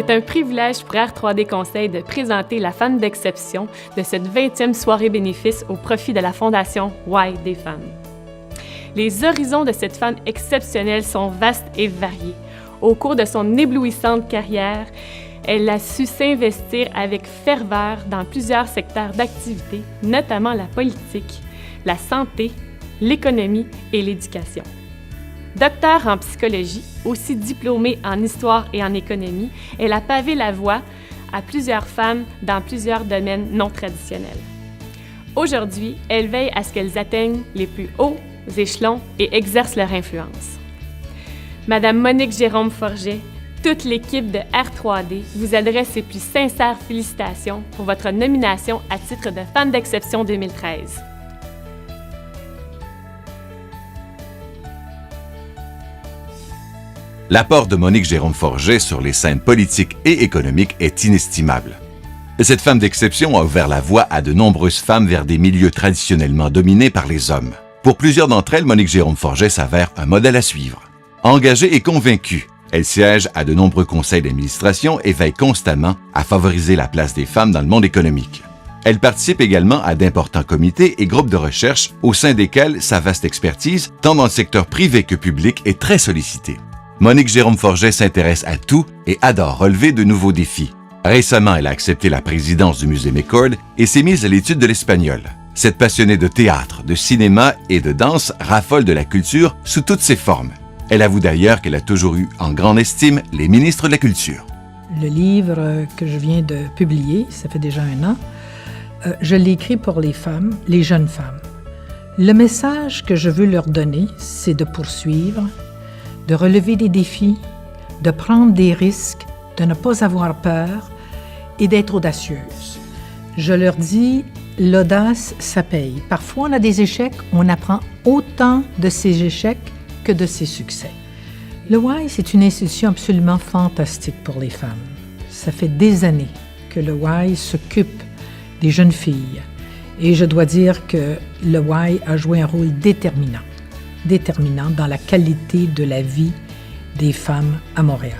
C'est un privilège pour R3D Conseil de présenter la femme d'exception de cette 20e soirée bénéfice au profit de la Fondation Why des femmes. Les horizons de cette femme exceptionnelle sont vastes et variés. Au cours de son éblouissante carrière, elle a su s'investir avec ferveur dans plusieurs secteurs d'activité, notamment la politique, la santé, l'économie et l'éducation. Docteur en psychologie, aussi diplômée en histoire et en économie, elle a pavé la voie à plusieurs femmes dans plusieurs domaines non traditionnels. Aujourd'hui, elle veille à ce qu'elles atteignent les plus hauts échelons et exercent leur influence. Madame Monique Jérôme-Forget, toute l'équipe de R3D vous adresse ses plus sincères félicitations pour votre nomination à titre de femme d'exception 2013. L'apport de Monique Jérôme-Forget sur les scènes politiques et économiques est inestimable. Cette femme d'exception a ouvert la voie à de nombreuses femmes vers des milieux traditionnellement dominés par les hommes. Pour plusieurs d'entre elles, Monique Jérôme-Forget s'avère un modèle à suivre. Engagée et convaincue, elle siège à de nombreux conseils d'administration et veille constamment à favoriser la place des femmes dans le monde économique. Elle participe également à d'importants comités et groupes de recherche au sein desquels sa vaste expertise, tant dans le secteur privé que public, est très sollicitée. Monique Jérôme-Forget s'intéresse à tout et adore relever de nouveaux défis. Récemment, elle a accepté la présidence du musée McCord et s'est mise à l'étude de l'espagnol. Cette passionnée de théâtre, de cinéma et de danse raffole de la culture sous toutes ses formes. Elle avoue d'ailleurs qu'elle a toujours eu en grande estime les ministres de la Culture. Le livre que je viens de publier, ça fait déjà 1 an, je l'ai écrit pour les femmes, les jeunes femmes. Le message que je veux leur donner, c'est de poursuivre, de relever des défis, de prendre des risques, de ne pas avoir peur et d'être audacieuse. Je leur dis, l'audace, ça paye. Parfois, on a des échecs, on apprend autant de ces échecs que de ses succès. Le Y, c'est une institution absolument fantastique pour les femmes. Ça fait des années que le Y s'occupe des jeunes filles. Et je dois dire que le Y a joué un rôle déterminant dans la qualité de la vie des femmes à Montréal.